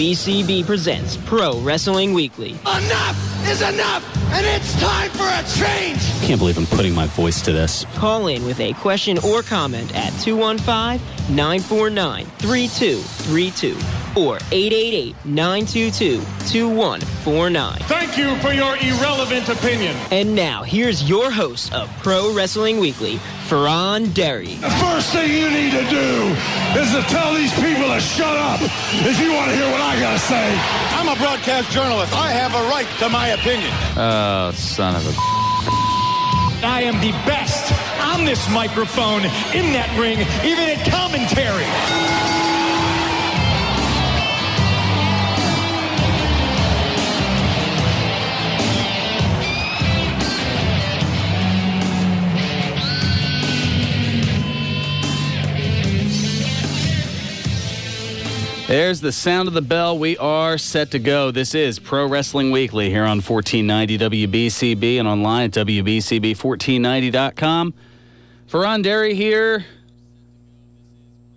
WBCB presents Pro Wrestling Weekly. Enough is enough, and it's time for a change! I can't believe I'm putting my voice to this. Call in with a question or comment at 215-949-3232 or 888-922-2149. Thank you for your irrelevant opinion. And now, here's your host of Pro Wrestling Weekly, Fearon Derry. The first thing you need to do is to tell these people to shut up if you want to hear what I got to say. I'm a broadcast journalist. I have a right to my opinion. Oh, son of a... I am the best on this microphone, in that ring, even at commentary. There's the sound of the bell. We are set to go. This is Pro Wrestling Weekly here on 1490 WBCB and online at WBCB1490.com. Fearon Derry here,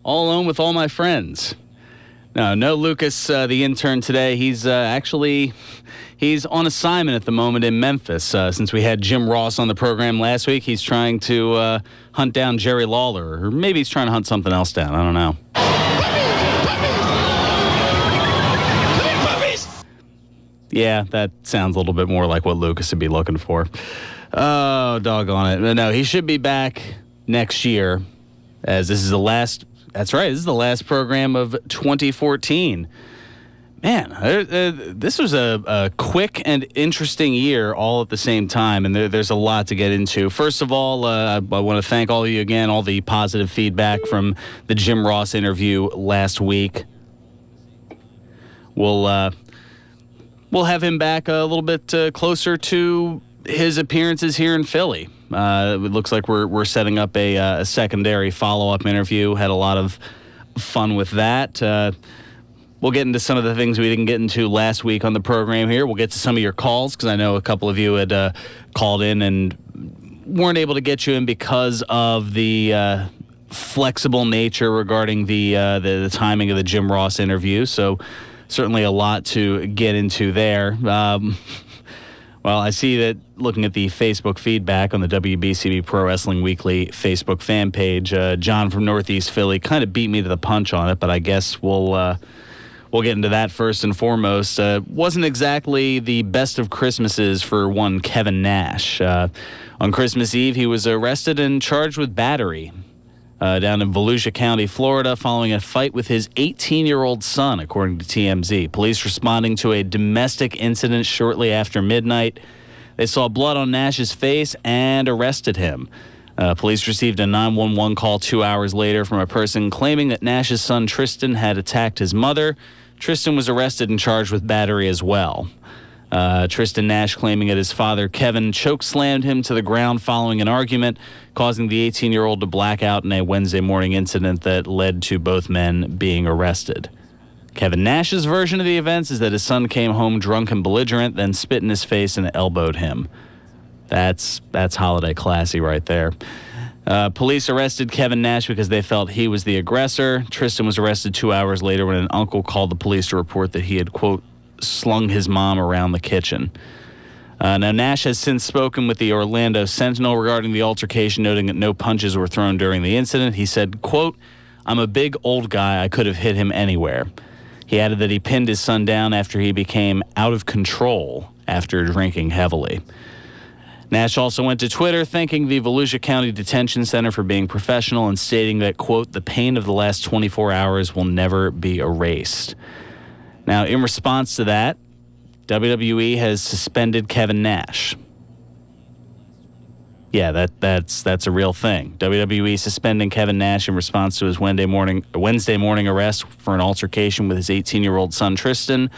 all alone with all my friends. No Lucas, the intern today. He's he's on assignment at the moment in Memphis. Since we had Jim Ross on the program last week, he's trying to hunt down Jerry Lawler, or maybe he's trying to hunt something else down. I don't know. Yeah, that sounds a little bit more like what Lucas would be looking for. Oh, doggone it. No, he should be back next year, as this is the last, that's right, this is the last program of 2014. Man, this was a quick and interesting year all at the same time, and there's a lot to get into. First of all, I want to thank all of you again, all the positive feedback from the Jim Ross interview last week. We'll have him back a little bit closer to his appearances here in Philly. It looks like we're setting up a secondary follow-up interview. Had a lot of fun with that. We'll get into some of the things we didn't get into last week on the program here. We'll get to some of your calls because I know a couple of you had called in and weren't able to get you in because of the flexible nature regarding the timing of the Jim Ross interview. So certainly a lot to get into there. Well, I see that looking at the Facebook feedback on the WBCB Pro Wrestling Weekly Facebook fan page, John from Northeast Philly kind of beat me to the punch on it, but I guess we'll get into that first and foremost. Wasn't exactly the best of Christmases for one Kevin Nash. On Christmas Eve, he was arrested and charged with battery down in Volusia County, Florida, following a fight with his 18-year-old son, according to TMZ. Police responding to a domestic incident shortly after midnight. They saw blood on Nash's face and arrested him. Police received a 911 call 2 hours later from a person claiming that Nash's son Tristan had attacked his mother. Tristan was arrested and charged with battery as well. Tristan Nash claiming that his father, Kevin, chokeslammed him to the ground following an argument, causing the 18-year-old to black out in a Wednesday morning incident that led to both men being arrested. Kevin Nash's version of the events is that his son came home drunk and belligerent, then spit in his face and elbowed him. That's holiday classy right there. Police arrested Kevin Nash because they felt he was the aggressor. Tristan was arrested 2 hours later when an uncle called the police to report that he had, quote, slung his mom around the kitchen. Now, Nash has since spoken with the Orlando Sentinel regarding the altercation, noting that no punches were thrown during the incident. He said, quote, "I'm a big old guy. I could have hit him anywhere." He added that he pinned his son down after he became out of control after drinking heavily. Nash also went to Twitter thanking the Volusia County Detention Center for being professional and stating that, quote, "the pain of the last 24 hours will never be erased." Now, in response to that, WWE has suspended Kevin Nash. Yeah, that's a real thing. WWE suspending Kevin Nash in response to his Wednesday morning arrest for an altercation with his 18-year-old son Tristan,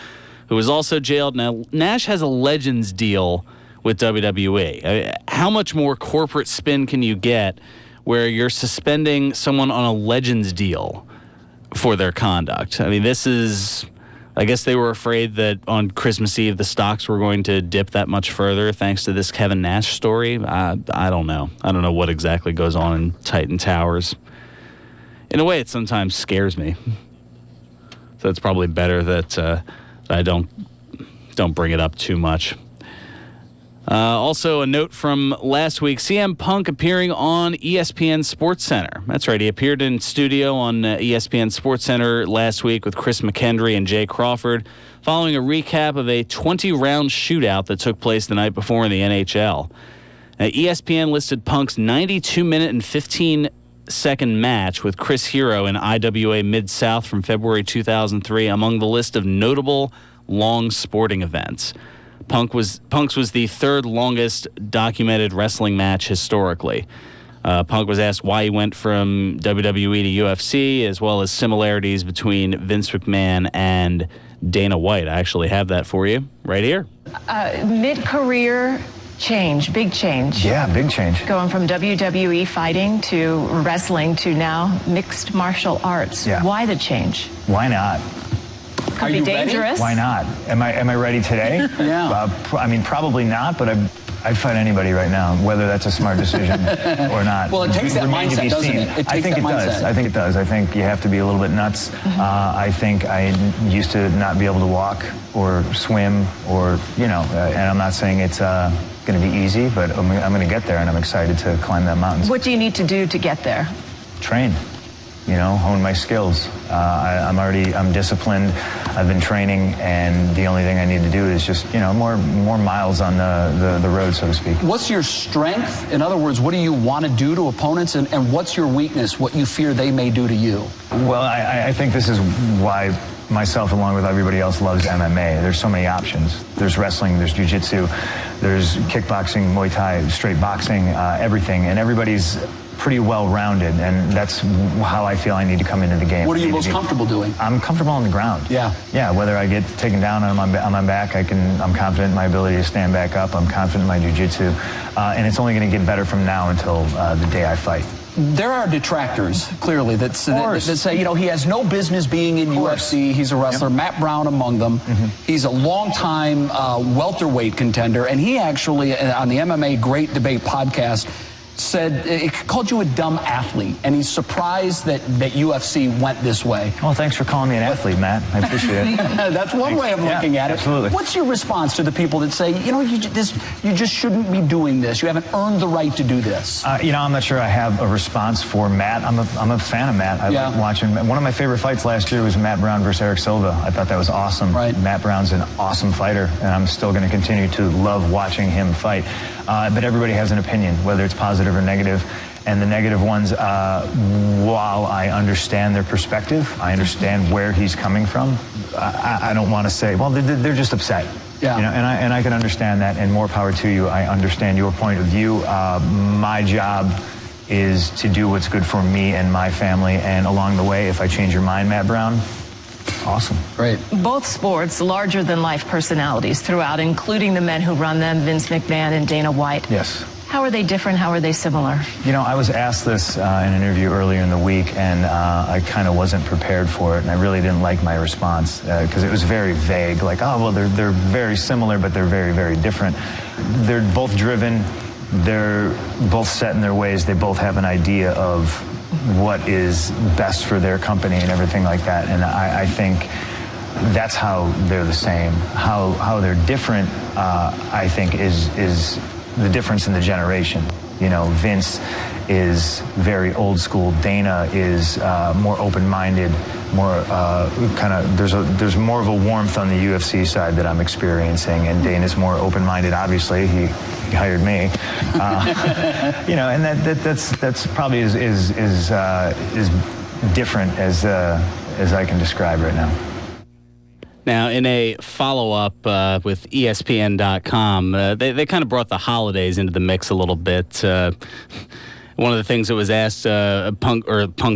who was also jailed. Now, Nash has a Legends deal with WWE. How much more corporate spin can you get where you're suspending someone on a Legends deal for their conduct? I mean, this is... I guess they were afraid that on Christmas Eve the stocks were going to dip that much further thanks to this Kevin Nash story. I don't know. I don't know what exactly goes on in Titan Towers. In a way, it sometimes scares me. it's probably better that I don't bring it up too much. Also, a note from last week, CM Punk appearing on ESPN SportsCenter. That's right, he appeared in studio on ESPN SportsCenter last week with Chris McKendry and Jay Crawford, following a recap of a 20-round shootout that took place the night before in the NHL. ESPN listed Punk's 92-minute and 15-second match with Chris Hero in IWA Mid-South from February 2003 among the list of notable long sporting events. Punk's was the third longest documented wrestling match historically. Punk was asked why he went from WWE to UFC, as well as similarities between Vince McMahon and Dana White. I actually have that for you right here. Mid-career change, big change. Yeah, big change. Going from WWE fighting to wrestling to now mixed martial arts. Yeah. Why the change? Why not? Could be dangerous. Why not? Am I ready today? Yeah. I mean, probably not, but I'd fight anybody right now, whether that's a smart decision or not. Well, it takes that mindset, doesn't it? I think it does. I think it does. I think you have to be a little bit nuts. I think I used to not be able to walk or swim or, and I'm not saying it's going to be easy, but I'm going to get there, and I'm excited to climb that mountain. What do you need to do to get there? Train. Hone my skills. I'm disciplined. I've been training, and the only thing I need to do is just, more miles on the road, so to speak. What's your strength? In other words, what do you want to do to opponents, and what's your weakness, what you fear they may do to you? Well, I think this is why myself, along with everybody else, loves MMA. There's so many options. There's wrestling, there's jiu-jitsu, there's kickboxing, Muay Thai, straight boxing, everything, and everybody's pretty well-rounded, and that's how I feel I need to come into the game. What are you most comfortable doing? I'm comfortable on the ground. Yeah, whether I get taken down on my back, I'm confident in my ability to stand back up. I'm confident in my jiu-jitsu, and it's only going to get better from now until the day I fight. There are detractors, clearly, that say, he has no business being in UFC. He's a wrestler. Yep. Matt Brown among them. He's a longtime welterweight contender, and he actually, on the MMA Great Debate podcast, said it called you a dumb athlete, and he's surprised that UFC went this way. Well, thanks for calling me an athlete, Matt. I appreciate it. That's one way of looking at it. Absolutely. What's your response to the people that say, you just shouldn't be doing this? You haven't earned the right to do this. I'm not sure I have a response for Matt. I'm a fan of Matt. I like watching. One of my favorite fights last year was Matt Brown versus Eric Silva. I thought that was awesome. Right. Matt Brown's an awesome fighter, and I'm still going to continue to love watching him fight. But everybody has an opinion, whether it's positive or negative. And the negative ones, while I understand their perspective, I understand where he's coming from, I don't want to say, well, they're just upset. Yeah. And I can understand that, and more power to you. I understand your point of view. My job is to do what's good for me and my family, and along the way, if I change your mind, Matt Brown, awesome. Great. Both sports, larger-than-life personalities throughout, including the men who run them, Vince McMahon and Dana White. Yes. How are they different? How are they similar? I was asked this in an interview earlier in the week, and I kind of wasn't prepared for it, and I really didn't like my response because it was very vague, like, oh, well, they're very similar, but they're very, very different. They're both driven. They're both set in their ways. They both have an idea of what is best for their company and everything like that, and I think that's how they're the same. How they're different, I think, is the difference in the generation. Vince is very old school. Dana is more open-minded, more there's more of a warmth on the UFC side that I'm experiencing, and Dana's more open-minded. Obviously, he hired me, and that's probably as different as I can describe right now. Now, in a follow-up with ESPN.com, they kind of brought the holidays into the mix a little bit. One of the things that was asked, Punk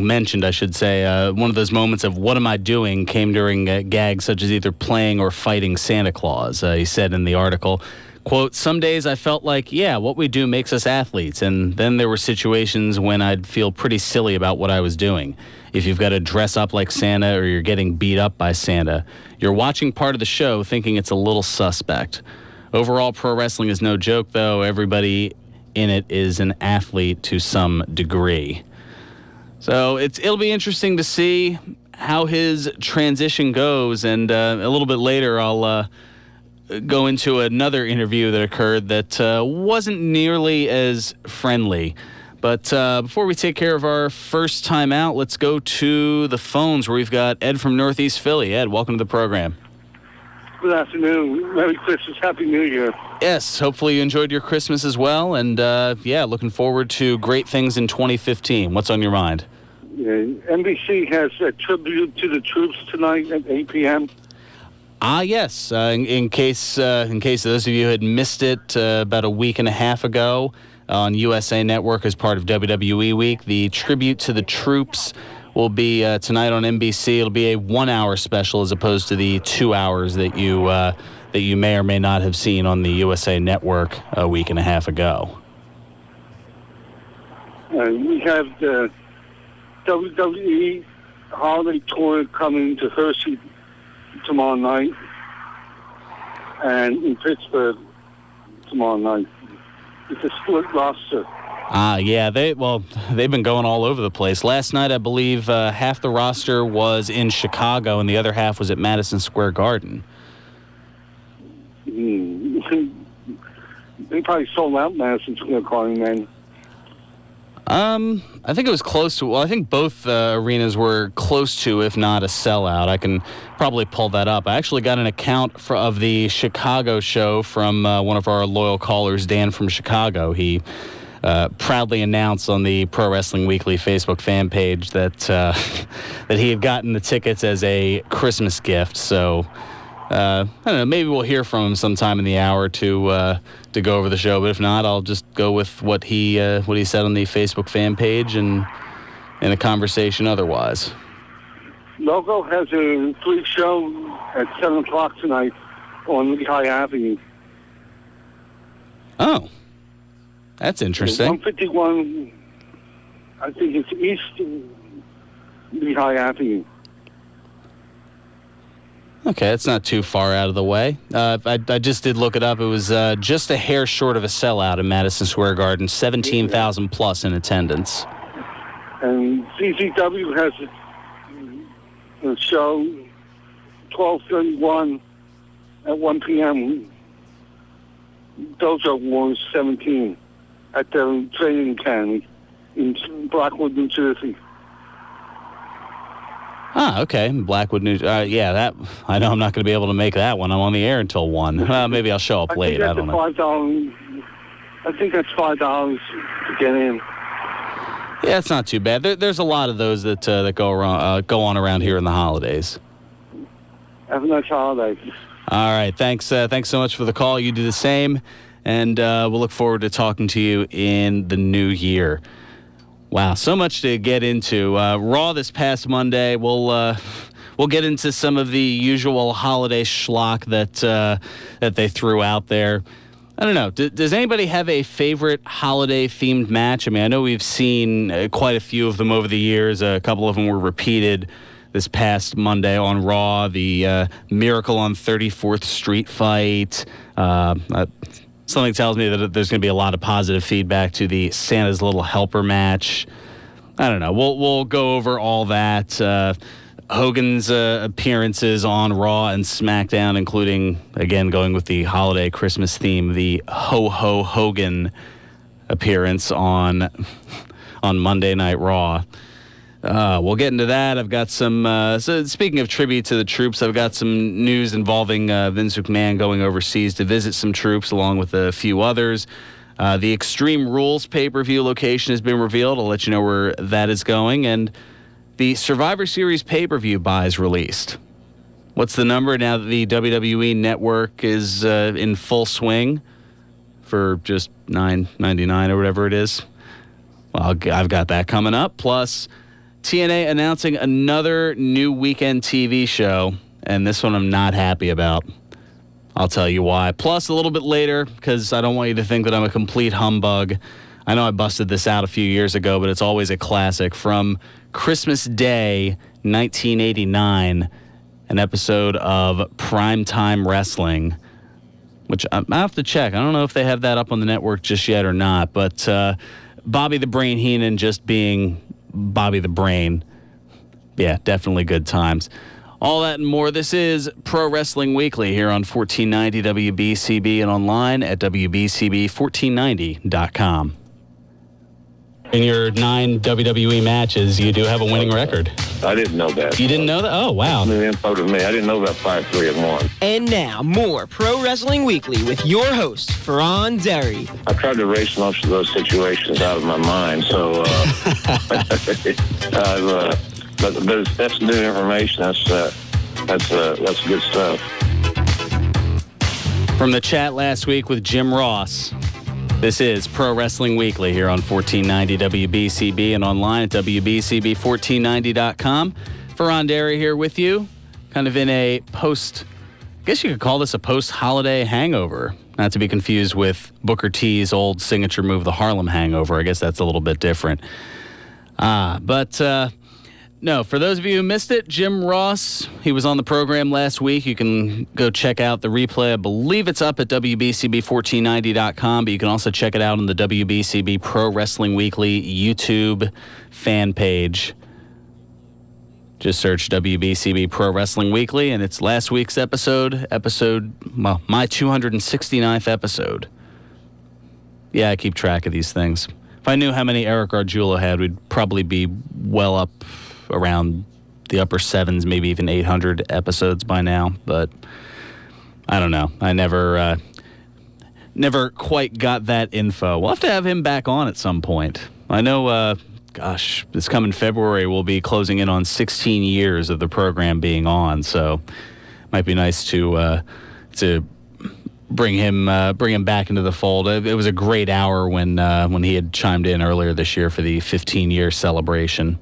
mentioned, I should say, one of those moments of what am I doing came during gags such as either playing or fighting Santa Claus. He said in the article, quote, some days I felt like, yeah, what we do makes us athletes. And then there were situations when I'd feel pretty silly about what I was doing. If you've got to dress up like Santa or you're getting beat up by Santa, you're watching part of the show thinking it's a little suspect. Overall, pro wrestling is no joke, though. Everybody in it is an athlete to some degree. So it'll be interesting to see how his transition goes, and a little bit later I'll go into another interview that occurred that wasn't nearly as friendly. But before we take care of our first time out, let's go to the phones where we've got Ed from Northeast Philly. Ed, welcome to the program. Good afternoon. Merry Christmas. Happy New Year. Yes, hopefully you enjoyed your Christmas as well. And, looking forward to great things in 2015. What's on your mind? Yeah, NBC has a tribute to the troops tonight at 8 p.m. Yes. In case those of you had missed it about a week and a half ago on USA Network as part of WWE Week, the tribute to the troops will be tonight on NBC. It'll be a 1-hour special as opposed to the 2 hours that you may or may not have seen on the USA Network a week and a half ago. We have the WWE Holiday Tour coming to Hershey tomorrow night and in Pittsburgh tomorrow night. It's a split roster. They've been going all over the place. Last night, I believe, half the roster was in Chicago and the other half was at Madison Square Garden. They probably sold out Madison Square Garden then. I think it was close to. Well, I think both arenas were close to, if not a sellout. I can probably pull that up. I actually got an account of the Chicago show from one of our loyal callers, Dan from Chicago. He proudly announced on the Pro Wrestling Weekly Facebook fan page that that he had gotten the tickets as a Christmas gift. So I don't know. Maybe we'll hear from him sometime in the hour to go over the show. But if not, I'll just go with what he said on the Facebook fan page and in a conversation otherwise. Logo has a free show at 7 o'clock tonight on Lehigh Avenue. Oh, that's interesting. 151, I think it's East Lehigh Avenue. Okay, that's not too far out of the way. I just did look it up. It was just a hair short of a sellout in Madison Square Garden, 17,000 plus in attendance. And CZW has a show 12:31 at 1 p.m. Dojo Wars 17 at their training academy in Blackwood, New Jersey. Ah, okay. Blackwood, New that I know I'm not going to be able to make that one. I'm on the air until 1. Maybe I'll show up late. I don't know. I think that's $5 to get in. Yeah, it's not too bad. There's a lot of those that go on around here in the holidays. Have a nice holiday. All right. Thanks so much for the call. You do the same, and we'll look forward to talking to you in the new year. Wow, so much to get into. Raw this past Monday. We'll get into some of the usual holiday schlock that they threw out there. I don't know. Does anybody have a favorite holiday-themed match? I mean, I know we've seen quite a few of them over the years. A couple of them were repeated this past Monday on Raw. The Miracle on 34th Street fight. Something tells me that there's going to be a lot of positive feedback to the Santa's Little Helper match. I don't know. We'll go over all that. Hogan's appearances on Raw and SmackDown, including, again, going with the holiday Christmas theme, the Ho-Ho Hogan appearance on Monday Night Raw. We'll get into that. I've got some, so speaking of tribute to the troops, I've got some news involving Vince McMahon going overseas to visit some troops along with a few others. The Extreme Rules pay-per-view location has been revealed. I'll let you know where that is going. And the Survivor Series pay-per-view buy is released. What's the number now that the WWE Network is in full swing for just $9.99 or whatever it is? Well, I've got that coming up. Plus, TNA announcing another new weekend TV show, and this one I'm not happy about. I'll tell you why. Plus, a little bit later, because I don't want you to think that I'm a complete humbug. I know I busted this out a few years ago, but it's always a classic. From Christmas Day, 1989, an episode of Primetime Wrestling, which I have to check. I don't know if they have that up on the network just yet or not, but Bobby the Brain Heenan just being Bobby the Brain. Yeah, definitely good times. All that and more. This is Pro Wrestling Weekly here on 1490 WBCB and online at WBCB1490.com. In your 9 WWE matches, you do have a winning record. I didn't know that. You didn't know that? Oh, wow. New info to me. I didn't know about 5-3-1. And now, more Pro Wrestling Weekly with your host, Fearon Derry. I tried to erase most of those situations out of my mind, so but that's new information. That's good stuff. From the chat last week with Jim Ross, this is Pro Wrestling Weekly here on 1490 WBCB and online at WBCB1490.com. Fearon Derry here with you, kind of in a I guess you could call this a post-holiday hangover. Not to be confused with Booker T's old signature move, the Harlem Hangover. I guess that's a little bit different. No, for those of you who missed it, Jim Ross, he was on the program last week. You can go check out the replay. I believe it's up at WBCB1490.com, but you can also check it out on the WBCB Pro Wrestling Weekly YouTube fan page. Just search WBCB Pro Wrestling Weekly, and it's last week's my 269th episode. Yeah, I keep track of these things. If I knew how many Eric Arjulo had, we'd probably be well up around the upper 7s, maybe even 800 episodes by now. But I don't know. I never quite got that info. We'll have to have him back on at some point. I know, this coming February we'll be closing in on 16 years of the program being on, so it might be nice to bring him back into the fold. It was a great hour when he had chimed in earlier this year for the 15-year celebration.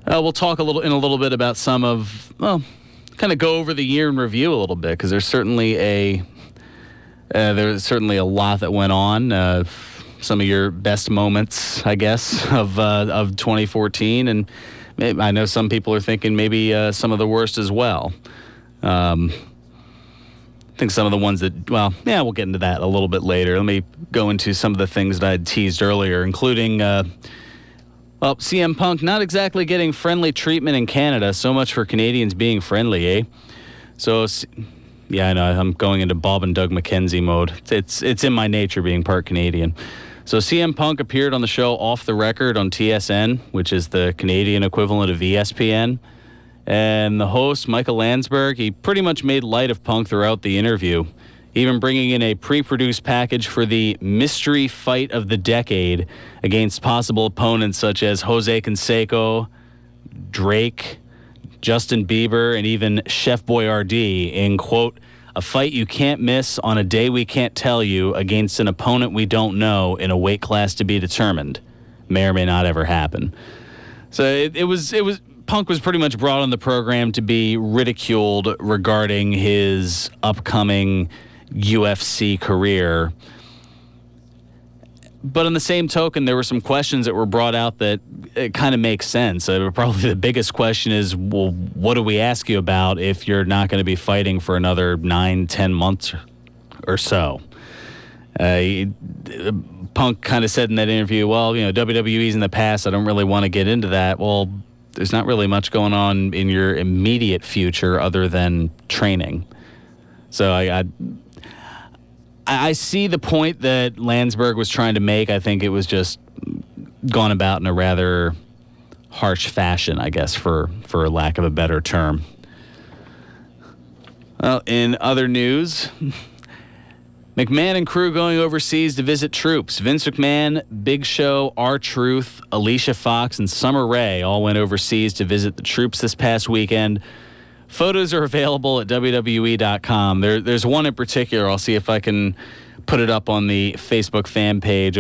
We'll talk in a little bit about kind of go over the year in review a little bit, because there's certainly a lot that went on. Some of your best moments, I guess, of 2014, and I know some people are thinking maybe some of the worst as well. I think some of the ones that, we'll get into that a little bit later. Let me go into some of the things that I had teased earlier, including CM Punk not exactly getting friendly treatment in Canada. So much for Canadians being friendly, eh? So, yeah, I know. I'm going into Bob and Doug McKenzie mode. It's in my nature being part Canadian. So CM Punk appeared on the show Off the Record on TSN, which is the Canadian equivalent of ESPN. And the host, Michael Landsberg, he pretty much made light of Punk throughout the interview, even bringing in a pre-produced package for the mystery fight of the decade against possible opponents such as Jose Canseco, Drake, Justin Bieber, and even Chef Boyardee in, quote, a fight you can't miss on a day we can't tell you against an opponent we don't know in a weight class to be determined. May or may not ever happen. So it was Punk was pretty much brought on the program to be ridiculed regarding his upcoming UFC career. But on the same token, there were some questions that were brought out that it kind of makes sense. Probably the biggest question is, well, what do we ask you about if you're not going to be fighting for another 9-10 months or so? Punk kind of said in that interview, well, WWE's in the past. I don't really want to get into that. Well, there's not really much going on in your immediate future other than training. So I see the point that Landsberg was trying to make. I think it was just gone about in a rather harsh fashion, I guess, for lack of a better term. Well, in other news, McMahon and crew going overseas to visit troops. Vince McMahon, Big Show, R-Truth, Alicia Fox, and Summer Rae all went overseas to visit the troops this past weekend. Photos are available at WWE.com. There's one in particular. I'll see if I can put it up on the Facebook fan page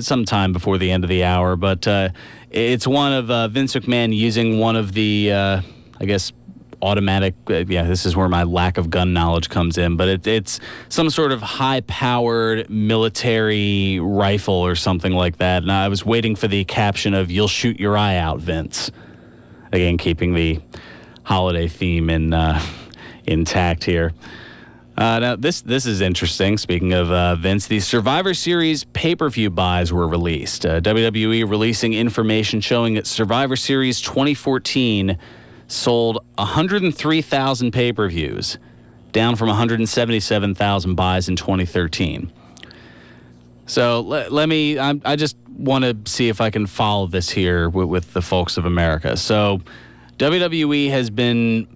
sometime before the end of the hour. But it's one of Vince McMahon using one of the, automatic. This is where my lack of gun knowledge comes in. But it's some sort of high-powered military rifle or something like that. And I was waiting for the caption of, "You'll shoot your eye out, Vince." Again, keeping the holiday theme intact here. Now, this is interesting. Speaking of Vince, the Survivor Series pay-per-view buys were released. WWE releasing information showing that Survivor Series 2014 sold 103,000 pay-per-views, down from 177,000 buys in 2013. So let me. I just want to see if I can follow this here with the folks of America. So WWE has been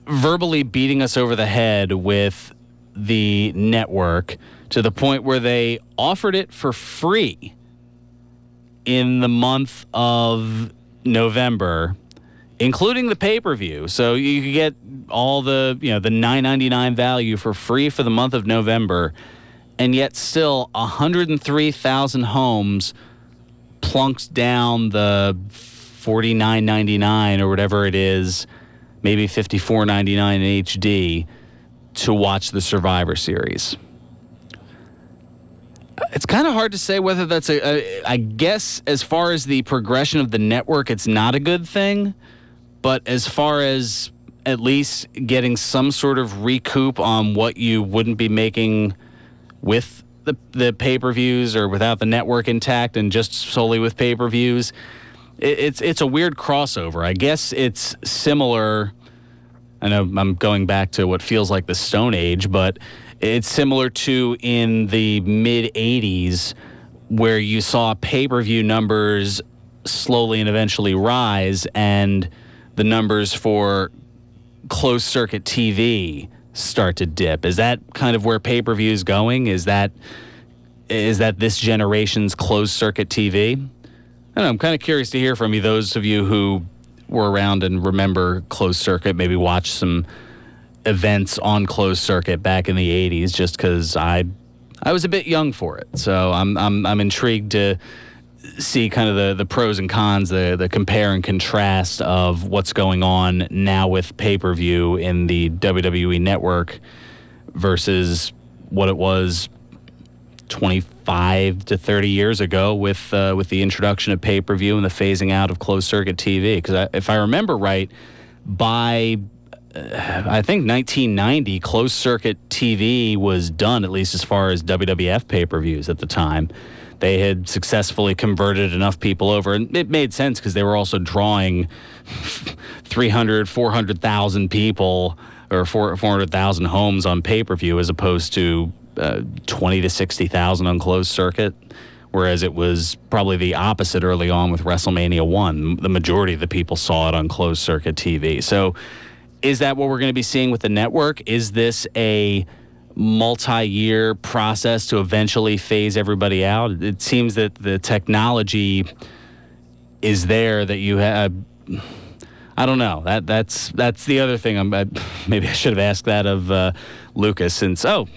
verbally beating us over the head with the network to the point where they offered it for free in the month of November, including the pay-per-view. So you could get all the $9.99 value for free for the month of November, and yet still 103,000 homes plunked down the $49.99 or whatever it is, maybe $54.99 in HD, to watch the Survivor Series. It's kind of hard to say whether that's I guess as far as the progression of the network, it's not a good thing. But as far as at least getting some sort of recoup on what you wouldn't be making with the pay-per-views or without the network intact and just solely with pay-per-views, it's a weird crossover. I guess it's similar. I know I'm going back to what feels like the Stone Age, but it's similar to in the mid-'80s where you saw pay-per-view numbers slowly and eventually rise, and the numbers for closed-circuit TV start to dip. Is that kind of where pay-per-view is going? Is that this generation's closed-circuit TV? I don't know, I'm kind of curious to hear from you, those of you who were around and remember closed circuit, maybe watch some events on closed circuit back in the 80s, just because I was a bit young for it. So I'm intrigued to see kind of the pros and cons, the compare and contrast of what's going on now with pay-per-view in the WWE network versus what it was 25 to 30 years ago with the introduction of pay-per-view and the phasing out of closed-circuit TV. Because if I remember right, by I think 1990, closed-circuit TV was done, at least as far as WWF pay-per-views at the time. They had successfully converted enough people over, and it made sense because they were also drawing 300, 400,000 people or 400,000 homes on pay-per-view as opposed to 20 to 60,000 on closed circuit, whereas it was probably the opposite early on with WrestleMania 1. The majority of the people saw it on closed circuit TV. So is that what we're going to be seeing with the network? Is this a multi-year process to eventually phase everybody out? It seems that the technology is there that you have. I don't know. That's the other thing. Maybe I should have asked that of Lucas, since, for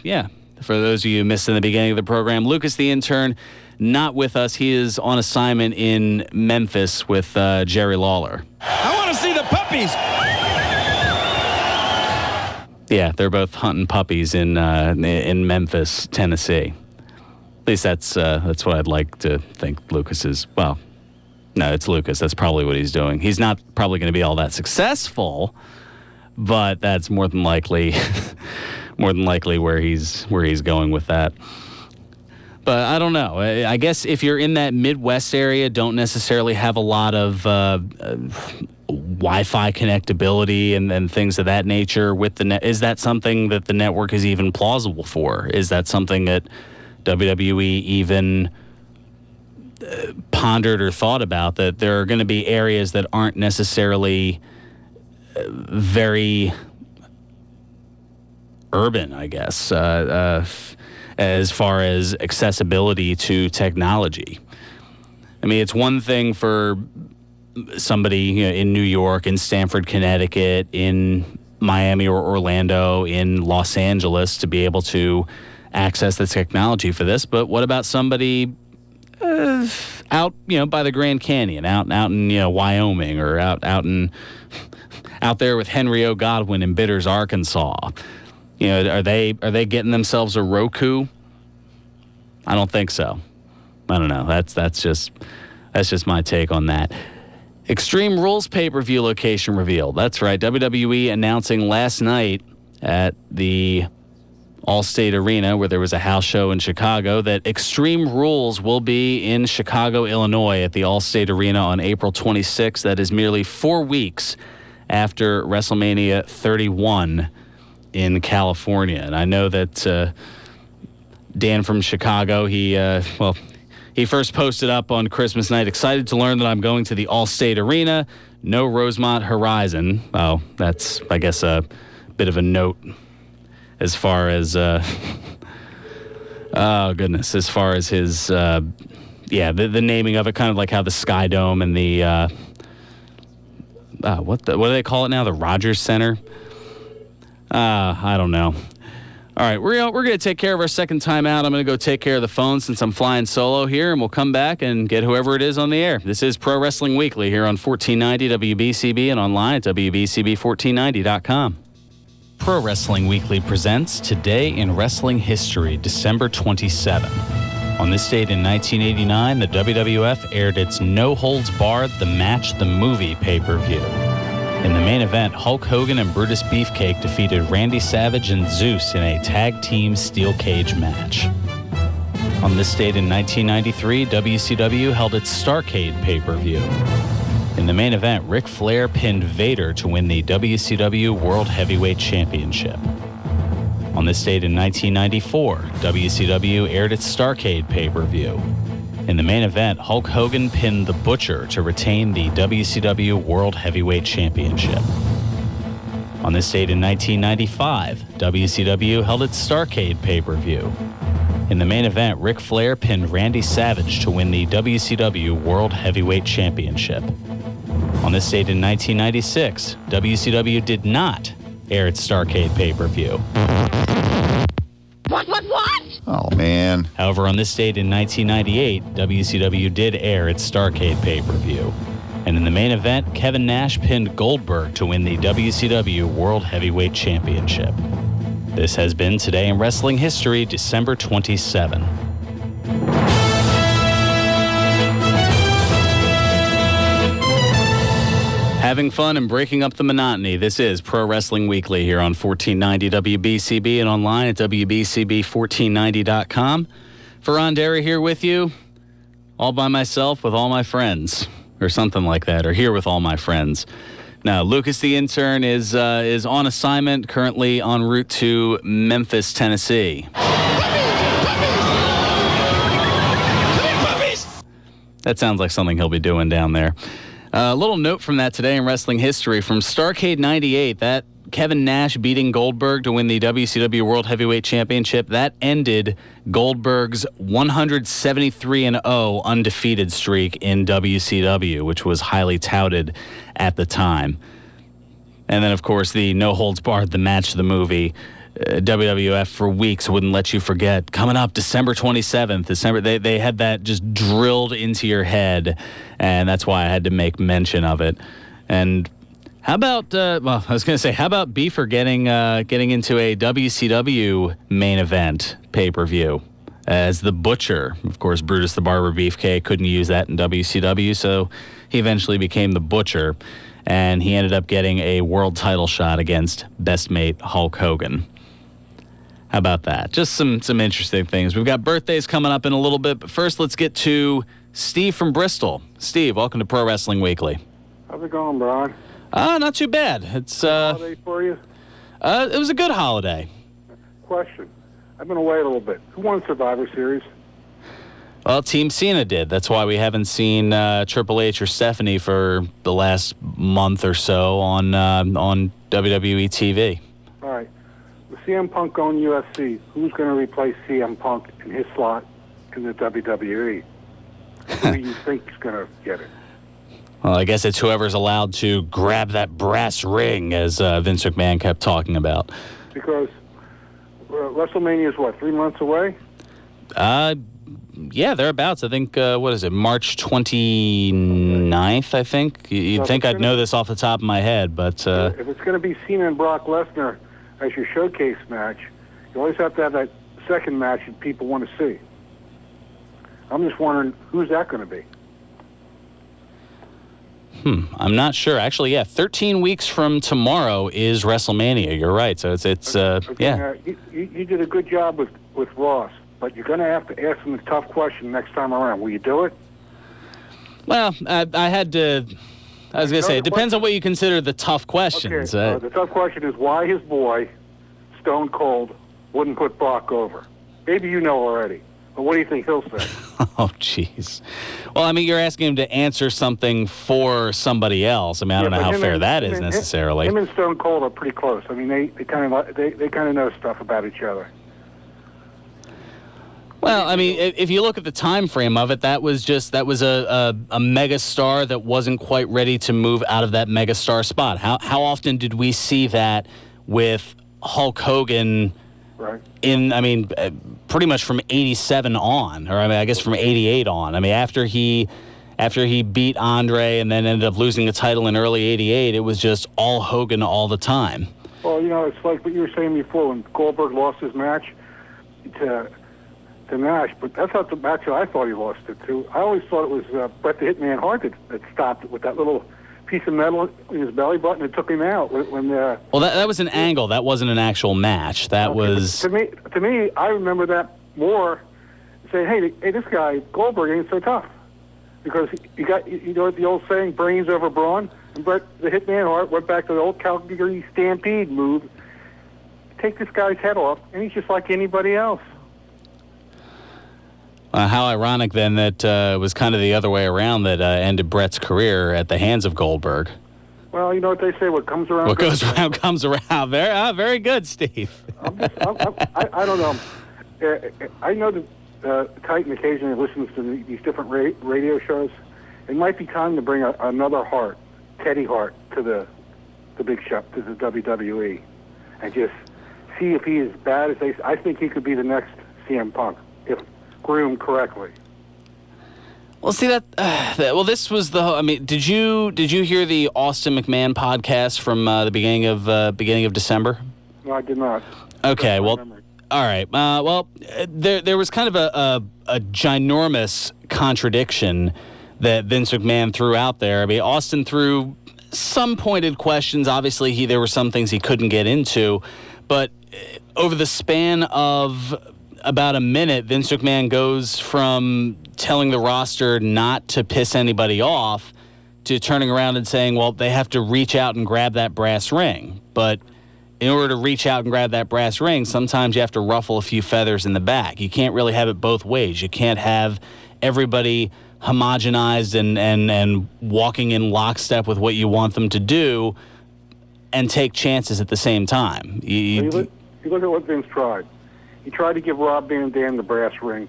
those of you who missed in the beginning of the program, Lucas the intern, not with us. He is on assignment in Memphis with Jerry Lawler. I want to see the puppies. Yeah, they're both hunting puppies in Memphis, Tennessee. At least that's what I'd like to think Lucas is. Well, no, it's Lucas. That's probably what he's doing. He's not probably going to be all that successful, but that's more than likely where he's going with that. But I don't know. I guess if you're in that Midwest area, don't necessarily have a lot of Wi-Fi connectability and things of that nature with the net. Is that something that the network is even plausible for? Is that something that WWE even pondered or thought about, that there are going to be areas that aren't necessarily very urban, I guess, as far as accessibility to technology? I mean, it's one thing for somebody in New York, in Stamford, Connecticut, in Miami or Orlando, in Los Angeles to be able to access the technology for this. But what about somebody out, by the Grand Canyon, out in Wyoming, or out there with Henry O. Godwin in Bitters, Arkansas? Are they getting themselves a Roku? I don't think so. I don't know. That's just my take on that. Extreme Rules pay-per-view location revealed. That's right. WWE announcing last night at the Allstate Arena, where there was a house show in Chicago, that Extreme Rules will be in Chicago, Illinois at the Allstate Arena on April 26th. That is merely 4 weeks after WrestleMania 31 in California. And I know that Dan from Chicago, he first posted up on Christmas night, excited to learn that I'm going to the Allstate Arena, no Rosemont Horizon. Oh, that's, I guess, a bit of a note as far as, as far as his, the naming of it, kind of like how the Sky Dome and the, what do they call it now? The Rogers Center? I don't know. All right, we're going to take care of our second time out. I'm going to go take care of the phone since I'm flying solo here, and we'll come back and get whoever it is on the air. This is Pro Wrestling Weekly here on 1490 WBCB and online at WBCB1490.com. Pro Wrestling Weekly presents Today in Wrestling History, December 27. On this date in 1989, the WWF aired its No Holds Barred The Match the Movie pay-per-view. In the main event, Hulk Hogan and Brutus Beefcake defeated Randy Savage and Zeus in a tag team steel cage match. On this date in 1993, WCW held its Starrcade pay-per-view. In the main event, Ric Flair pinned Vader to win the WCW World Heavyweight Championship. On this date in 1994, WCW aired its Starrcade pay-per-view. In the main event, Hulk Hogan pinned The Butcher to retain the WCW World Heavyweight Championship. On this date in 1995, WCW held its Starrcade pay-per-view. In the main event, Ric Flair pinned Randy Savage to win the WCW World Heavyweight Championship. On this date in 1996, WCW did not air its Starrcade pay-per-view. What? Oh, man. However, on this date in 1998, WCW did air its Starrcade pay-per-view. And in the main event, Kevin Nash pinned Goldberg to win the WCW World Heavyweight Championship. This has been Today in Wrestling History, December 27. Having fun and breaking up the monotony. This is Pro Wrestling Weekly here on 1490 WBCB and online at WBCB1490.com. Fearon Derry here with you, all by myself with all my friends, or something like that, or here with all my friends. Now, Lucas the intern is on assignment, currently en route to Memphis, Tennessee. That sounds like something he'll be doing down there. A little note from that Today in Wrestling History from Starrcade 98, that Kevin Nash beating Goldberg to win the WCW World Heavyweight Championship, that ended Goldberg's 173-0 undefeated streak in WCW, which was highly touted at the time. And then, of course, the No Holds Barred, the match, the movie. WWF for weeks wouldn't let you forget. Coming up December 27th, they had that just drilled into your head, and that's why I had to make mention of it. And how about, how about Beefer getting into a WCW main event pay-per-view as the Butcher? Of course, Brutus the Barber Beefcake couldn't use that in WCW, so he eventually became the Butcher, and he ended up getting a world title shot against best mate Hulk Hogan. How about that? Just some interesting things. We've got birthdays coming up in a little bit, but first let's get to Steve from Bristol. Steve, welcome to Pro Wrestling Weekly. How's it going, Brian? Not too bad. It's holiday for you? It was a good holiday. Question. I've been away a little bit. Who won Survivor Series? Well, Team Cena did. That's why we haven't seen Triple H or Stephanie for the last month or so on WWE TV. All right. With CM Punk going UFC, who's going to replace CM Punk in his slot in the WWE? Who do you think is going to get it? Well, I guess it's whoever's allowed to grab that brass ring, as Vince McMahon kept talking about. Because WrestleMania is, 3 months away? Yeah, thereabouts. I think, March 29th, I think? You'd think I'd know this off the top of my head, but... If it's going to be Cena and Brock Lesnar as your showcase match, you always have to have that second match that people want to see. I'm just wondering, who's that going to be? I'm not sure. Actually, 13 weeks from tomorrow is WrestleMania. You're right. So it's yeah. You did a good job with Ross, but you're going to have to ask him a tough question next time around. Will you do it? Well, I had to. I was going to say, it depends on what you consider the tough questions. Okay, the tough question is why his boy, Stone Cold, wouldn't put Brock over. Maybe you know already. But what do you think he'll say? Oh, jeez. Well, I mean, you're asking him to answer something for somebody else. I mean, I don't know how fair that is necessarily. Him and Stone Cold are pretty close. I mean, they kind of know stuff about each other. Well, I mean, if you look at the time frame of it, that was a mega star that wasn't quite ready to move out of that mega star spot. How often did we see that with Hulk Hogan? Right. Pretty much from 87 on, or I guess from 88 on. I mean, after he beat Andre and then ended up losing the title in early 88, it was just all Hogan all the time. Well, it's like what you were saying before when Goldberg lost his match to Nash, but that's not the match that I thought he lost it to. I always thought it was Bret the Hitman Hart that stopped it with that little piece of metal in his belly button and took him out. Well, that was an angle. That wasn't an actual match. That was to me. I remember that more. Saying, hey, this guy Goldberg ain't so tough because you got the old saying, brains over brawn. And Bret the Hitman Hart went back to the old Calgary Stampede move. Take this guy's head off, and he's just like anybody else. How ironic, then, that it was kind of the other way around that ended Bret's career at the hands of Goldberg. Well, you know what they say, what comes around... What goes around comes around. Very good, Steve. I don't know. I know that Titan occasionally listens to these different radio shows. It might be time to bring another Hart, Teddy Hart, to the big shop, to the WWE, and just see if he is bad as they... I think he could be the next CM Punk, if groomed correctly. Well, see that. Well, this was the. I mean, did you hear the Austin McMahon podcast from the beginning of December? No, I did not. Okay. Well, all right. Well, there was kind of a ginormous contradiction that Vince McMahon threw out there. I mean, Austin threw some pointed questions. Obviously, there were some things he couldn't get into, but over the span of about a minute, Vince McMahon goes from telling the roster not to piss anybody off to turning around and saying, well, they have to reach out and grab that brass ring. But in order to reach out and grab that brass ring, sometimes you have to ruffle a few feathers in the back. You can't really have it both ways. You can't have everybody homogenized and walking in lockstep with what you want them to do and take chances at the same time. You look at what Vince tried. He tried to give Rob Van Dam the brass ring.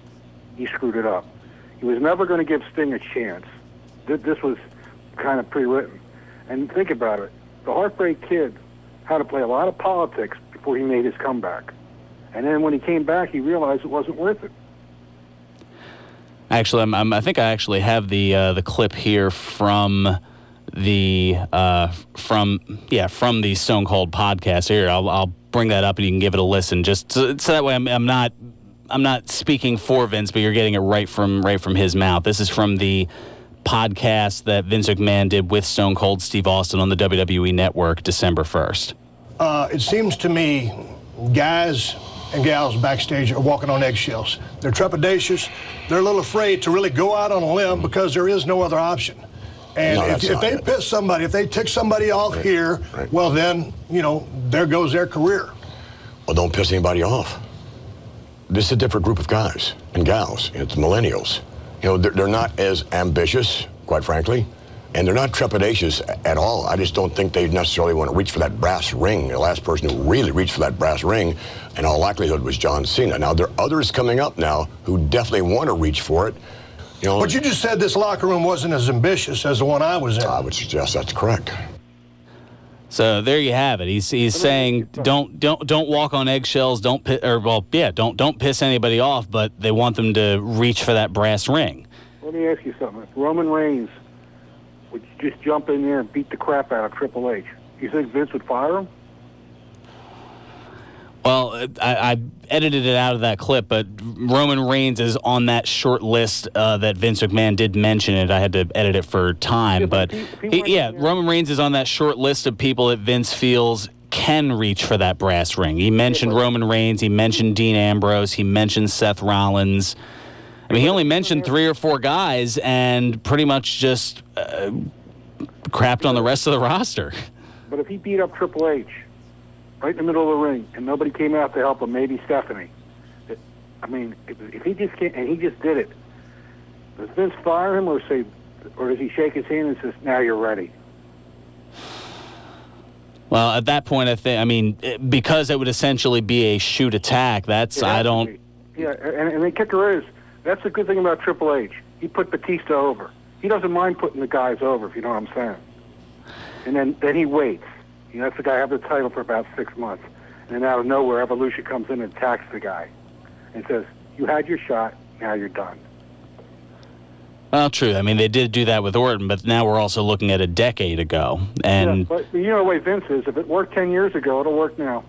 He screwed it up. He was never going to give Sting a chance. This was kind of pre-written. And think about it. The Heartbreak Kid had to play a lot of politics before he made his comeback. And then when he came back, he realized it wasn't worth it. Actually, I think I actually have the clip here from the Stone Cold podcast. Here, I'll bring that up and you can give it a listen. Just so that way, I'm not speaking for Vince, but you're getting it right from his mouth. This is from the podcast that Vince McMahon did with Stone Cold Steve Austin on the WWE Network, December 1st. It seems to me, guys and gals backstage are walking on eggshells. They're trepidatious. They're a little afraid to really go out on a limb because there is no other option. And if they piss somebody, if they tick somebody off here, well then, there goes their career. Well, don't piss anybody off. This is a different group of guys and gals. It's millennials. They're not as ambitious, quite frankly, and they're not trepidatious at all. I just don't think they necessarily want to reach for that brass ring. The last person who really reached for that brass ring, in all likelihood, was John Cena. Now, there are others coming up now who definitely want to reach for it. But you just said this locker room wasn't as ambitious as the one I was in. I would suggest that's correct. So there you have it. He's saying don't walk on eggshells. Don't piss anybody off. But they want them to reach for that brass ring. Let me ask you something. If Roman Reigns would just jump in there and beat the crap out of Triple H, you think Vince would fire him? Well, I edited it out of that clip, but Roman Reigns is on that short list that Vince McMahon did mention it. I had to edit it for time, but Roman Reigns is on that short list of people that Vince feels can reach for that brass ring. He mentioned Roman Reigns, he mentioned Dean Ambrose, he mentioned Seth Rollins. I mean, he only mentioned 3 or 4 guys and pretty much just crapped on the rest of the roster. But if he beat up Triple H right in the middle of the ring, and nobody came out to help him, maybe Stephanie. I mean, if he just can't, and he just did it, does Vince fire him or does he shake his hand and says, "Now you're ready"? Well, at that point, because it would essentially be a shoot attack. I don't. Yeah, and the kicker is that's the good thing about Triple H. He put Batista over. He doesn't mind putting the guys over, if you know what I'm saying. And then he waits. He lets the guy have the title for about 6 months. And then out of nowhere, Evolution comes in and attacks the guy and says, "You had your shot, now you're done." Well, true. I mean, they did do that with Orton, but now we're also looking at a decade ago. And yeah, but you know the way Vince is. If it worked 10 years ago, it'll work now.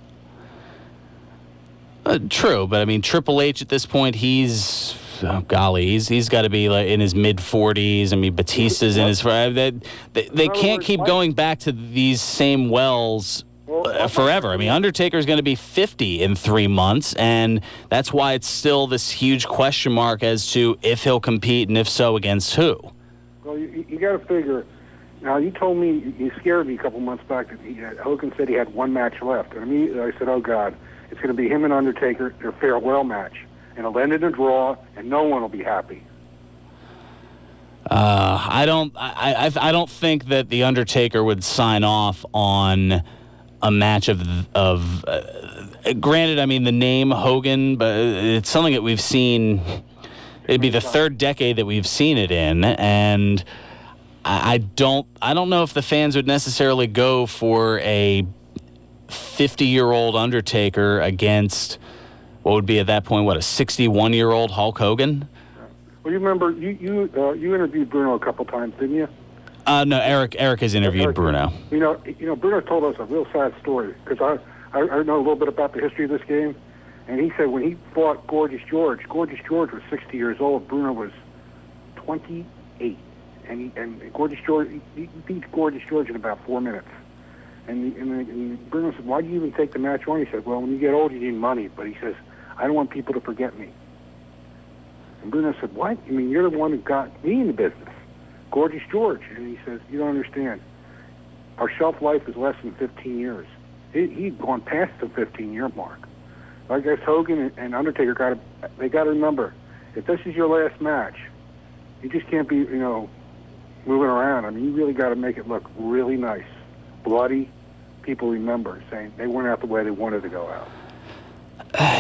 True, but I mean, Triple H at this point, he's got to be like in his mid-40s. I mean, Batista's in his... They can't keep going back to these same wells forever. I mean, Undertaker's going to be 50 in 3 months, and that's why it's still this huge question mark as to if he'll compete, and if so, against who. Well, you got to figure... Now, you told me, you scared me a couple months back that Hogan said he had 1 match left. And immediately I said, oh, God, it's going to be him and Undertaker, their farewell match. And it'll end in a draw, and no one will be happy. I don't think that the Undertaker would sign off on a match of granted, I mean, the name Hogan, but it's something that we've seen. It'd be the 3rd decade that we've seen it in, and I don't know if the fans would necessarily go for a 50-year-old Undertaker against what would be at that point, a 61-year-old Hulk Hogan? Well, you remember, you interviewed Bruno a couple times, didn't you? No, Eric has interviewed Bruno. You know, Bruno told us a real sad story, because I know a little bit about the history of this game, and he said when he fought Gorgeous George was 60 years old, Bruno was 28, and Gorgeous George, he beat Gorgeous George in about 4 minutes. And Bruno said, why do you even take the match on? He said, well, when you get old, you need money. But he says, I don't want people to forget me. And Bruno said, what? I mean, you're the one who got me in the business, Gorgeous George. And he says, you don't understand. Our shelf life is less than 15 years. He'd gone past the 15-year mark. I guess Hogan and Undertaker got to remember, if this is your last match, you just can't be, moving around. I mean, you really got to make it look really nice. Bloody, people remember saying they went out the way they wanted to go out.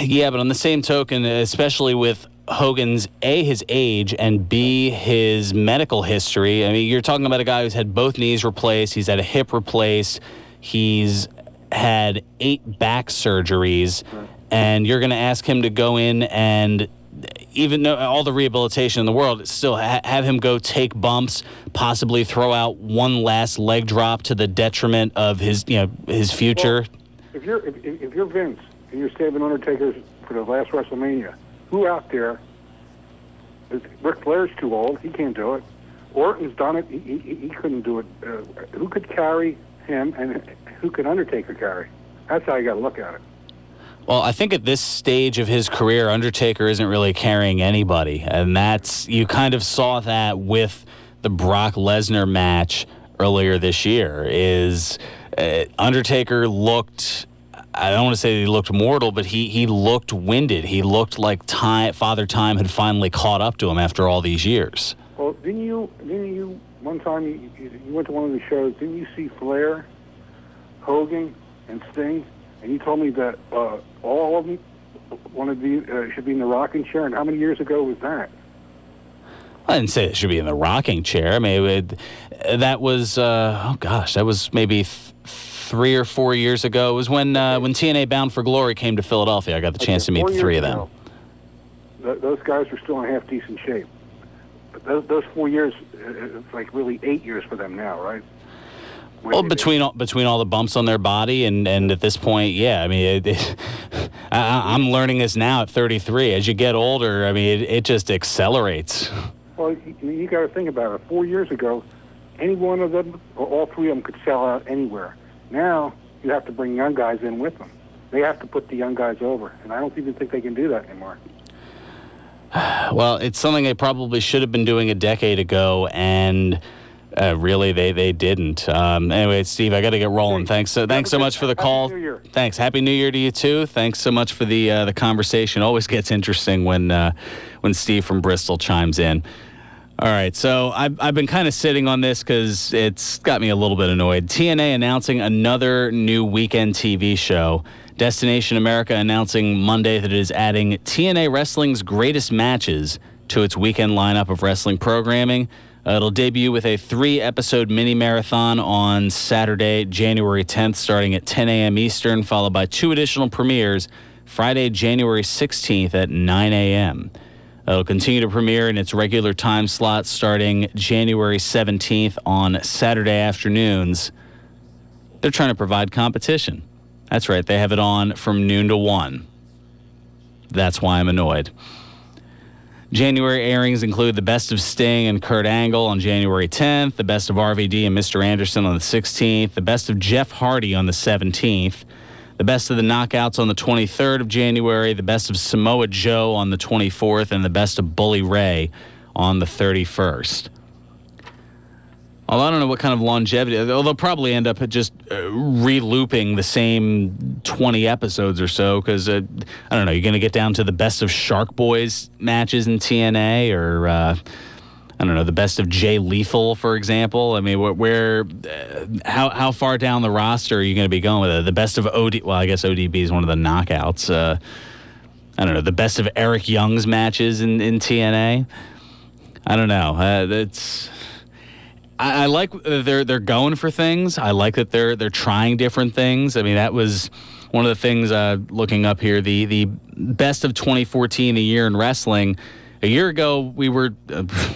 Yeah, but on the same token, especially with Hogan's his age, and B, his medical history. I mean, you're talking about a guy who's had both knees replaced. He's had a hip replaced. He's had 8 back surgeries, and you're going to ask him to go in and, even though all the rehabilitation in the world, still have him go take bumps, possibly throw out one last leg drop to the detriment of his future. Well, if you're Vince and you're saving Undertaker for the last WrestleMania, who out there? Ric Flair's too old; he can't do it. Orton's done it; he couldn't do it. Who could carry him, and who could Undertaker carry? That's how you got to look at it. Well, I think at this stage of his career, Undertaker isn't really carrying anybody. And you kind of saw that with the Brock Lesnar match earlier this year, Undertaker looked, I don't want to say he looked mortal, but he looked winded. He looked like Father Time had finally caught up to him after all these years. Well, didn't you one time you went to one of the shows, didn't you see Flair, Hogan, and Sting? And you told me that all of them should be in the rocking chair. And how many years ago was that? I didn't say it should be in the rocking chair. I mean, that was, that was maybe 3 or 4 years ago. It was when TNA Bound for Glory came to Philadelphia. I got the chance to meet 3 of them. Those guys were still in half-decent shape. But those 4 years, it's like really 8 years for them now, right? Well, between all the bumps on their body and at this point, yeah. I mean, I'm learning this now at 33. As you get older, I mean, it just accelerates. Well, you got to think about it. 4 years ago, any one of them, or all three of them, could sell out anywhere. Now you have to bring young guys in with them. They have to put the young guys over, and I don't even think they can do that anymore. Well, it's something they probably should have been doing a decade ago, and really they didn't. Anyway, Steve, I got to get rolling. Thanks so much for the call. Happy New Year. Thanks. Happy New Year to you too. Thanks so much for the conversation. Always gets interesting when Steve from Bristol chimes in. All right, so I've been kind of sitting on this because it's got me a little bit annoyed. TNA announcing another new weekend TV show. Destination America announcing Monday that it is adding TNA Wrestling's greatest matches to its weekend lineup of wrestling programming. It'll debut with a 3-episode mini-marathon on Saturday, January 10th, starting at 10 a.m. Eastern, followed by 2 additional premieres Friday, January 16th at 9 a.m. It'll continue to premiere in its regular time slot starting January 17th on Saturday afternoons. They're trying to provide competition. That's right, they have it on from noon to 1. That's why I'm annoyed. January airings include the Best of Sting and Kurt Angle on January 10th, the Best of RVD and Mr. Anderson on the 16th, the Best of Jeff Hardy on the 17th, the Best of the Knockouts on the 23rd of January, the Best of Samoa Joe on the 24th, and the Best of Bully Ray on the 31st. Although I don't know what kind of longevity, they'll probably end up just re-looping the same 20 episodes or so, because, I don't know, you're going to get down to the Best of Shark Boys matches in TNA, or, I don't know, the Best of Jay Lethal, for example. I mean, how far down the roster are you going to be going with it? The Best of OD, well, I guess ODB is one of the knockouts. I don't know, the Best of Eric Young's matches in TNA. I don't know. I like they're going for things. I like that they're trying different things. I mean, that was one of the things looking up here. The best of 2014, a year in wrestling. A year ago, we were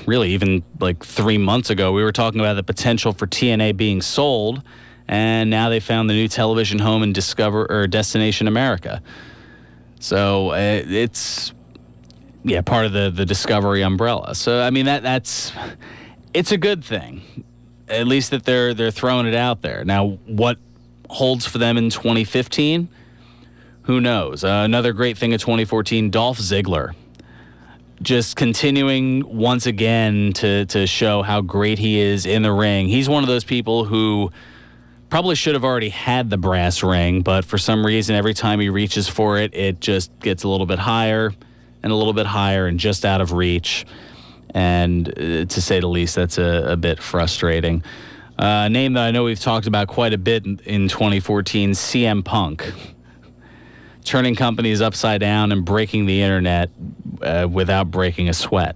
really even like 3 months ago, we were talking about the potential for TNA being sold, and now they found the new television home in Destination America. So it's part of the Discovery umbrella. So I mean that's. It's a good thing, at least that they're throwing it out there. Now, what holds for them in 2015? Who knows? Another great thing of 2014, Dolph Ziggler. Just continuing once again to show how great he is in the ring. He's one of those people who probably should have already had the brass ring, but for some reason, every time he reaches for it, it just gets a little bit higher and a little bit higher and just out of reach. And to say the least, that's a bit frustrating. A name that I know we've talked about quite a bit in 2014, CM Punk. Turning companies upside down and breaking the internet without breaking a sweat.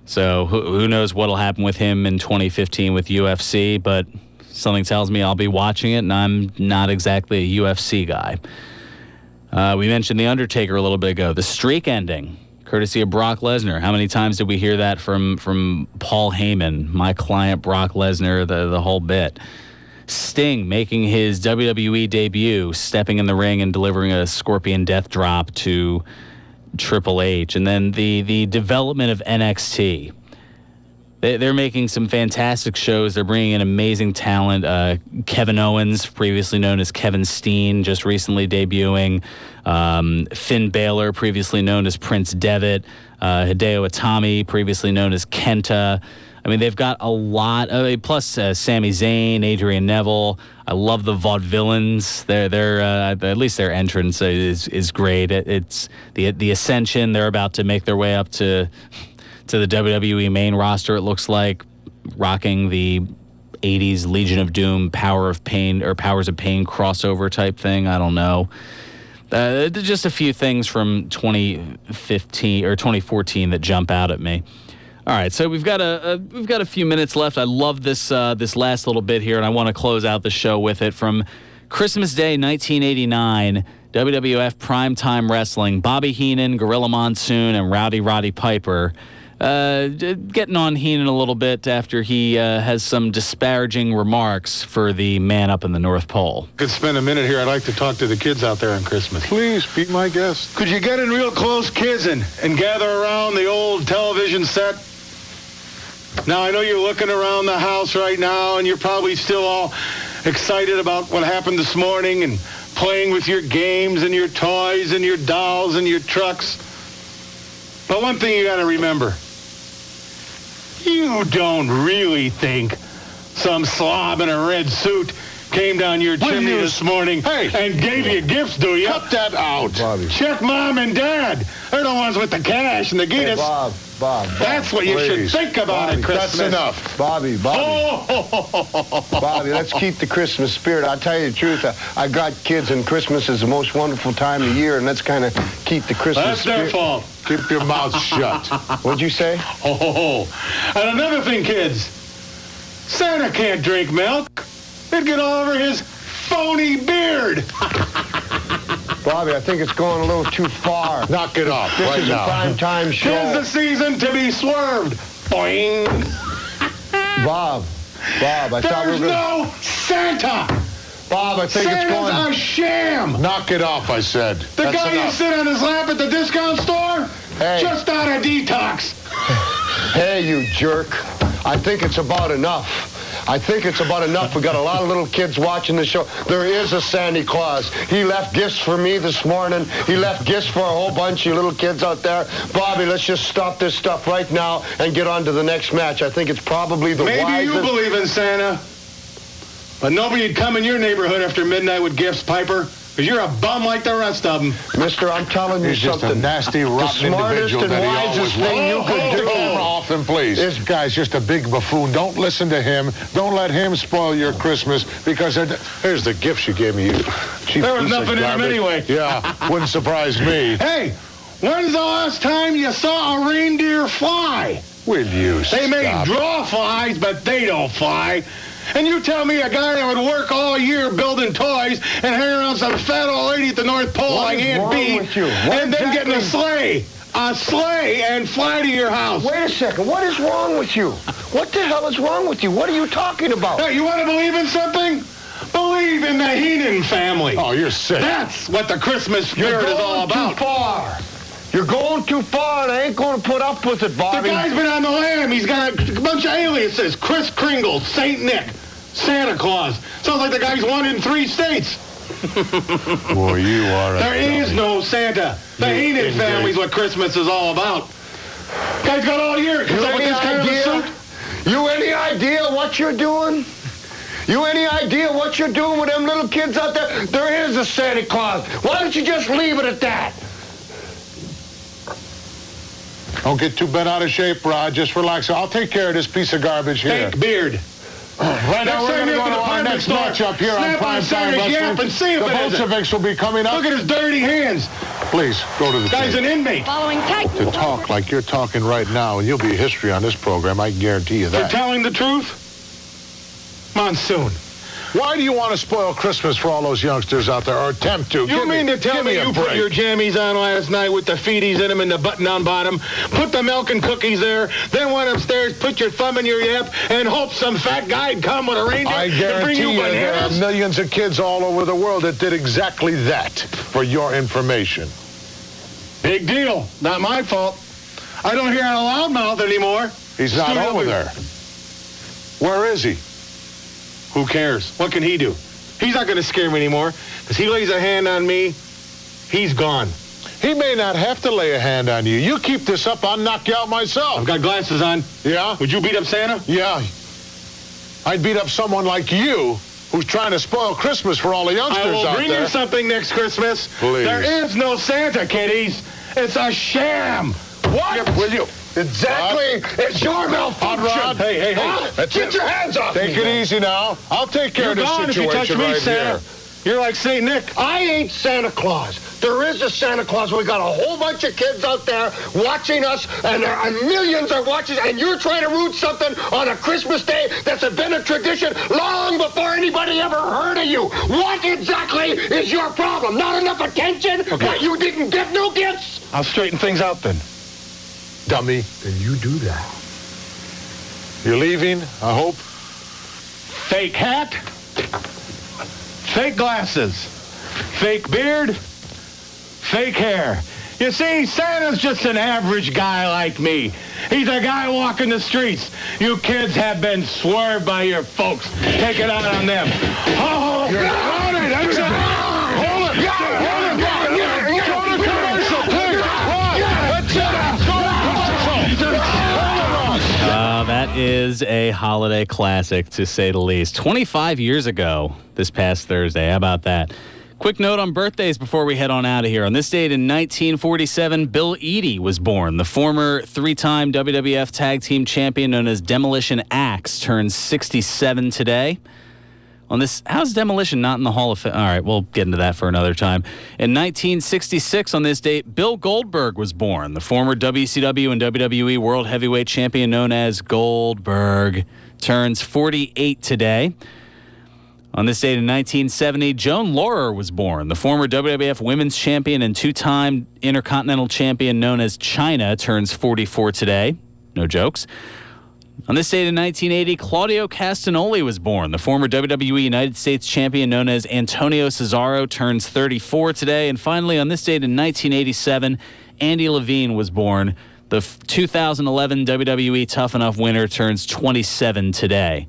So who knows what'll happen with him in 2015 with UFC, but something tells me I'll be watching it, and I'm not exactly a UFC guy. We mentioned The Undertaker a little bit ago. The streak ending. Courtesy of Brock Lesnar. How many times did we hear that from Paul Heyman, my client Brock Lesnar, the whole bit? Sting making his WWE debut, stepping in the ring and delivering a Scorpion Death Drop to Triple H. And then the development of NXT. They're making some fantastic shows. They're bringing in amazing talent. Kevin Owens, previously known as Kevin Steen, just recently debuting. Finn Balor, previously known as Prince Devitt. Hideo Itami, previously known as Kenta. I mean, they've got a lot of, plus Sami Zayn, Adrian Neville. I love the Vaudevillains. They're at least their entrance is great. It's the Ascension. They're about to make their way up to the WWE main roster, it looks like, rocking the 80s Legion of Doom, Powers of Pain crossover type thing. I don't know. Just a few things from 2015 or 2014 that jump out at me. All right, so we've got a few minutes left. I love this last little bit here, and I want to close out the show with it. From Christmas Day 1989, WWF Primetime Wrestling, Bobby Heenan, Gorilla Monsoon, and Roddy Piper getting on Heenan a little bit after he has some disparaging remarks for the man up in the North Pole. Could spend a minute here. I'd like to talk to the kids out there on Christmas. Please, be my guest. Could you get in real close, kids, and gather around the old television set? Now, I know you're looking around the house right now, and you're probably still all excited about what happened this morning and playing with your games and your toys and your dolls and your trucks. But one thing you got to remember, you don't really think some slob in a red suit came down your chimney this morning and gave you gifts, do you? Cut that out. Bobby. Check Mom and Dad. They're the ones with the cash and the Guinness. Bob. That's what you should think about at Christmas. That's enough. Bobby. Bobby, let's keep the Christmas spirit. I'll tell you the truth. I got kids, and Christmas is the most wonderful time of year, and let's kind of keep the Christmas spirit. That's their fault. Keep your mouth shut. What'd you say? And another thing, kids. Santa can't drink milk. It'd get all over his phony beard. Bobby, I think it's going a little too far. Knock it off This right is now. a prime time show. 'Tis the season to be swerved. Boing. Bob, I thought we were There's no Santa. Bob, I think Santa's it's going... a sham. Knock it off, I said. The That's guy you enough. sit on his lap at the discount store? Hey. Just out of detox. Hey, you jerk. I think it's about enough. We got a lot of little kids watching the show. There is a Santa Claus. He left gifts for me this morning. He left gifts for a whole bunch of you little kids out there. Bobby, let's just stop this stuff right now and get on to the next match. I think it's probably the wisest... Maybe you believe in Santa, but nobody'd come in your neighborhood after midnight with gifts, Piper, because you're a bum like the rest of them. Mister, I'm telling you He's just something. a nasty, rotten the smartest individual and that he wisest always thing you could do. Off him, please. This guy's just a big buffoon. Don't listen to him. Don't let him spoil your Christmas, because here's the gifts you gave me. You cheap There was piece of nothing in them garbage. anyway. Yeah, wouldn't surprise me. Hey, when's the last time you saw a reindeer fly? Will you They may stop? draw flies, but they don't fly. And you tell me a guy that would work all year building toys and hang around some fat old lady at the North Pole What like is Aunt wrong Bee, with you? and then get in a sleigh and fly to your house. Wait a second. What is wrong with you? What the hell is wrong with you? What are you talking about? Hey, you want to believe in something? Believe in the Heenan family. Oh, you're sick. That's what the Christmas spirit is all about. Too far. You're going too far, and I ain't going to put up with it, The Bobby. guy's been on the lam. He's got a bunch of aliases. Kris Kringle, St. Nick, Santa Claus. Sounds like the guy's won in 3 states. Boy, you are a There is dummy. no Santa. The Heenan ingrate. family's what Christmas is all about. Guy's got all year. You any idea? You any idea what you're doing? You any idea what you're doing with them little kids out there? There is a Santa Claus. Why don't you just leave it at that? Don't get too bent out of shape, Rod. Just relax. I'll take care of this piece of garbage here. Fake beard. Right now, we're going to go to our next matchup here on Prime Time Yap and see Wrestling. if The it is it. Bolsheviks will be coming up. Look at his dirty hands. Please, go to the Guy's tape. an inmate. Following tight. To talk like you're talking right now, and you'll be history on this program, I guarantee you For that. telling the truth, Monsoon. Why do you want to spoil Christmas for all those youngsters out there, or attempt to? You mean to tell me a you put break. your jammies on last night with the feeties in them and the button-down bottom, put the milk and cookies there, then went upstairs, put your thumb in your yap, and hope some fat guy'd come with a reindeer I and bring guarantee you you there are bananas? millions of kids all over the world that did exactly that, for your information. Big deal. Not my fault. I don't hear a loudmouth anymore. He's not Studio over there. Where is he? Who cares? What can he do? He's not going to scare me anymore. Because he lays a hand on me, he's gone. He may not have to lay a hand on you. You keep this up, I'll knock you out myself. I've got glasses on. Yeah? Would you beat up Santa? Yeah. I'd beat up someone like you who's trying to spoil Christmas for all the youngsters I will out bring there. you something next Christmas. Please. There is no Santa, kiddies. It's a sham. What? Will you? Exactly. It's your malfunction. Rod. Hey. Get your hands off Take me. it easy now. I'll take care You're of this gone if you touch situation me, right Santa. here. You're like St. Nick. I ain't Santa Claus. There is a Santa Claus. We got a whole bunch of kids out there watching us, and there are millions are watching, and you're trying to root something on a Christmas day that's been a tradition long before anybody ever heard of you. What exactly is your problem? Not enough attention? Okay. What, you didn't get no gifts? I'll straighten things out then. dummy, then you do that. You're leaving, I hope? Fake hat, fake glasses, fake beard, fake hair. You see, Santa's just an average guy like me. He's a guy walking the streets. You kids have been swerved by your folks. Take it out on them. Oh, You're on it. That's it. Hold it. Hold it. Go to commercial, please. Let's go to commercial. That is a holiday classic, to say the least. 25 years ago this past Thursday. How about that? Quick note on birthdays before we head on out of here. On this date in 1947, Bill Eadie was born. The former three-time WWF Tag Team Champion known as Demolition Axe turns 67 today. On this, how's Demolition not in the Hall of Fame? All right, we'll get into that for another time. In 1966, on this date, Bill Goldberg was born. The former WCW and WWE World Heavyweight Champion known as Goldberg turns 48 today. On this date in 1970, Joan Laurer was born. The former WWF Women's Champion and two-time Intercontinental Champion known as Chyna turns 44 today. No jokes. On this date in 1980, Claudio Castagnoli was born. The former WWE United States Champion known as Antonio Cesaro turns 34 today. And finally, on this date in 1987, Andy Levine was born. The 2011 WWE Tough Enough winner turns 27 today.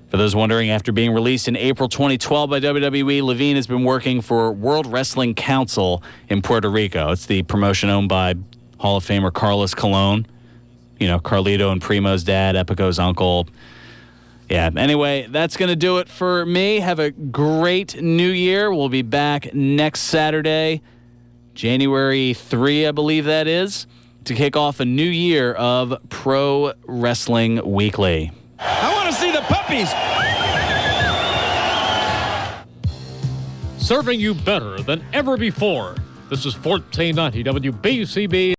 For those wondering, after being released in April 2012 by WWE, Levine has been working for World Wrestling Council in Puerto Rico. It's the promotion owned by Hall of Famer Carlos Colon. You know, Carlito and Primo's dad, Epico's uncle. Yeah, anyway, that's going to do it for me. Have a great new year. We'll be back next Saturday, January 3, I believe that is, to kick off a new year of Pro Wrestling Weekly. I want to see the puppies. Serving you better than ever before. This is 1490 WBCB.